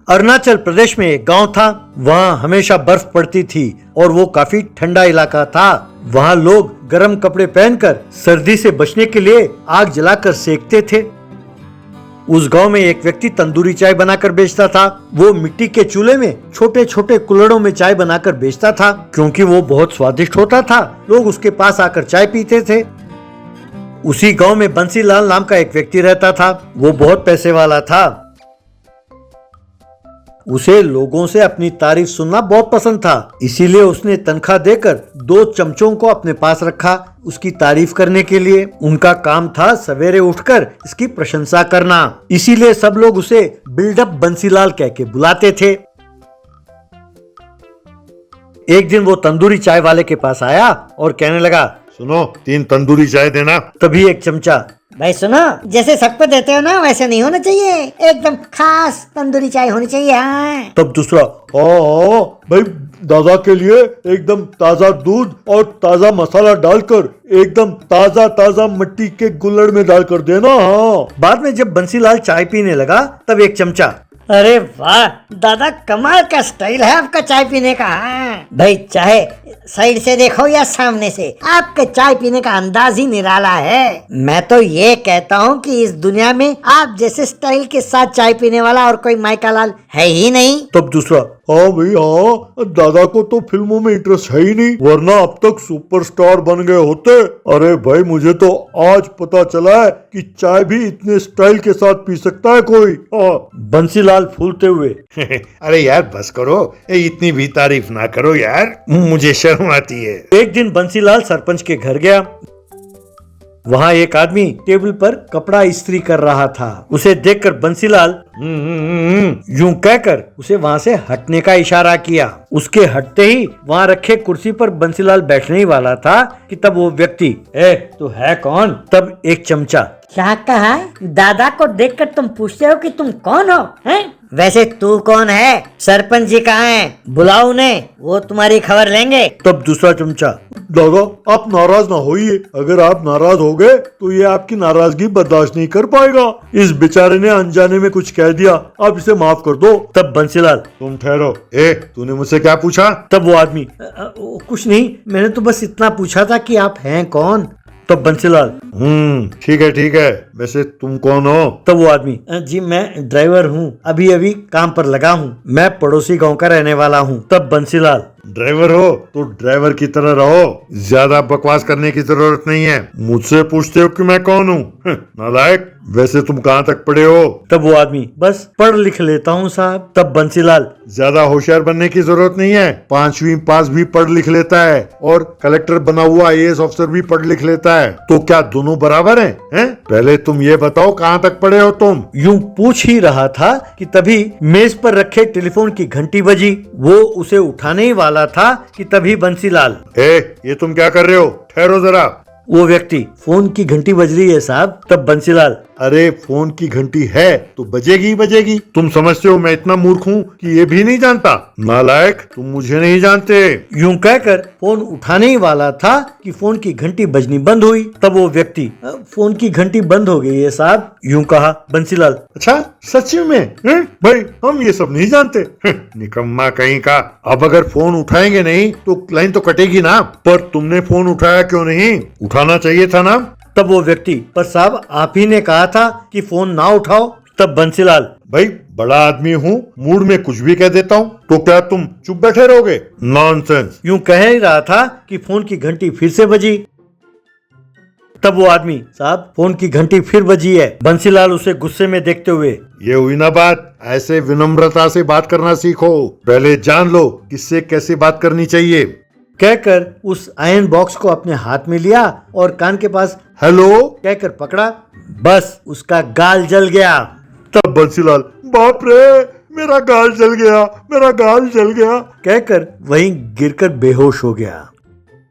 अरुणाचल प्रदेश में एक गांव था। वहाँ हमेशा बर्फ पड़ती थी और वो काफी ठंडा इलाका था। वहाँ लोग गर्म कपड़े पहनकर सर्दी से बचने के लिए आग जलाकर सेकते थे। उस गांव में एक व्यक्ति तंदूरी चाय बनाकर बेचता था। वो मिट्टी के चूल्हे में छोटे छोटे कुल्हड़ों में चाय बनाकर बेचता था। क्योंकि वो बहुत स्वादिष्ट होता था, लोग उसके पास आकर चाय पीते थे। उसी गांव में बंसीलाल नाम का एक व्यक्ति रहता था। वो बहुत पैसे वाला था। उसे लोगों से अपनी तारीफ सुनना बहुत पसंद था। इसीलिए उसने तनख्वाह देकर 2 चमचों को अपने पास रखा उसकी तारीफ करने के लिए। उनका काम था सवेरे उठकर इसकी प्रशंसा करना। इसीलिए सब लोग उसे बिल्डअप बंसीलाल कह के बुलाते थे। एक दिन वो तंदूरी चाय वाले के पास आया और कहने लगा, सुनो 3 तंदूरी चाय देना। तभी एक चमचा, भाई सुनो, जैसे सबको देते हो ना वैसे नहीं होना चाहिए, एकदम खास तंदूरी चाय होनी चाहिए। हाँ। तब दूसरा, हाँ भाई दादा के लिए एकदम ताजा दूध और ताजा मसाला डालकर एकदम ताजा ताजा मिट्टी के कुल्हड़ में डालकर देना। हाँ। बाद में जब बंसीलाल चाय पीने लगा तब एक चमचा, अरे वाह दादा, कमाल का स्टाइल है आपका चाय पीने का। हाँ। भाई चाहे साइड से देखो या सामने से, आपके चाय पीने का अंदाज ही निराला है। मैं तो ये कहता हूँ कि इस दुनिया में आप जैसे स्टाइल के साथ चाय पीने वाला और कोई माइका लाल है ही नहीं। तब दूसरा, हाँ भाई हाँ, दादा को तो फिल्मों में इंटरेस्ट है ही नहीं, वरना अब तक सुपरस्टार बन गए होते। अरे भाई मुझे तो आज पता चला है कि चाय भी इतने स्टाइल के साथ पी सकता है कोई। हाँ। बंसीलाल फूलते हुए, अरे यार बस करो, इतनी भी तारीफ ना करो यार, मुझे शर्म आती है। एक दिन बंसीलाल सरपंच के घर गया। वहाँ एक आदमी टेबल पर कपड़ा इस्त्री कर रहा था। उसे देखकर बंसीलाल यूं कहकर उसे वहाँ से हटने का इशारा किया। उसके हटते ही वहाँ रखे कुर्सी पर बंसीलाल बैठने ही वाला था कि तब वो व्यक्ति, ए तू है कौन? तब एक चमचा, क्या कहा? दादा को देखकर तुम पूछते हो कि तुम कौन हो? हैं? वैसे तू कौन है? सरपंच जी कहाँ हैं? बुलाओ उन्हें, वो तुम्हारी खबर लेंगे। तब दूसरा चमचा, दादा आप नाराज ना होइए, अगर आप नाराज हो गए तो ये आपकी नाराजगी बर्दाश्त नहीं कर पाएगा। इस बेचारे ने अनजाने में कुछ कह दिया, आप इसे माफ कर दो। तब बंसीलाल, तुम ठहरो, तूने मुझसे क्या पूछा? तब वो आदमी, कुछ नहीं, मैंने तो बस इतना पूछा था कि आप हैं कौन? तब बंसीलाल, ठीक है, वैसे तुम कौन हो? तब वो आदमी, जी मैं ड्राइवर हूँ, अभी अभी काम पर लगा हूँ, मैं पड़ोसी गांव का रहने वाला हूँ। तब बंसीलाल, ड्राइवर हो तो ड्राइवर की तरह रहो, ज्यादा बकवास करने की जरूरत नहीं है। मुझसे पूछते हो कि मैं कौन हूँ? नालायक, वैसे तुम कहाँ तक पढ़े हो? तब वो आदमी, बस पढ़ लिख लेता हूँ साहब। तब बंसीलाल, ज्यादा होशियार बनने की जरूरत नहीं है, 5वीं पास भी पढ़ लिख लेता है और कलेक्टर बना हुआ IAS ऑफिसर भी पढ़ लिख लेता है, तो क्या दोनों बराबर हैं? पहले तुम ये बताओ कहाँ तक पढ़े हो तुम? यूं पूछ ही रहा था कि तभी मेज पर रखे टेलीफोन की घंटी बजी। वो उसे उठाने ही वाला था कि तभी बंसीलाल, ये तुम क्या कर रहे हो? ठहरो जरा। वो व्यक्ति, फोन की घंटी बज रही है साहब। तब बंसीलाल, अरे फोन की घंटी है तो बजेगी ही बजेगी। तुम समझते हो मैं इतना मूर्ख हूँ कि ये भी नहीं जानता? नालायक, तुम मुझे नहीं जानते। यूं कहकर फोन उठाने ही वाला था कि फोन की घंटी बजनी बंद हुई। तब वो व्यक्ति, फोन की घंटी बंद हो गई है साहब, यूं कहा। बंसीलाल, अच्छा सच में? भाई हम ये सब नहीं जानते। निकम्मा कहीं का। अब अगर फोन उठाएंगे नहीं तो लाइन तो कटेगी ना। पर तुमने फोन उठाया क्यों नहीं? उठाना चाहिए था ना। तब वो व्यक्ति, पर साहब आप ही ने कहा था कि फोन ना उठाओ। तब बंसीलाल, भाई बड़ा आदमी हूँ, मूड में कुछ भी कह देता हूँ, तो क्या तुम चुप बैठे रहोगे? नॉनसेंस। यूं कह ही रहा था कि फोन की घंटी फिर से बजी। तब वो आदमी, साहब फोन की घंटी फिर बजी है। बंसीलाल उसे गुस्से में देखते हुए, ये हुई ना बात, ऐसे विनम्रता से बात करना सीखो, पहले जान लो किससे कैसे बात करनी चाहिए। कहकर उस आयरन बॉक्स को अपने हाथ में लिया और कान के पास हेलो कहकर पकड़ा। बस उसका गाल जल गया। तब बंसीलाल, बाप रे मेरा गाल जल गया, मेरा गाल जल गया कहकर वहीं गिरकर बेहोश हो गया।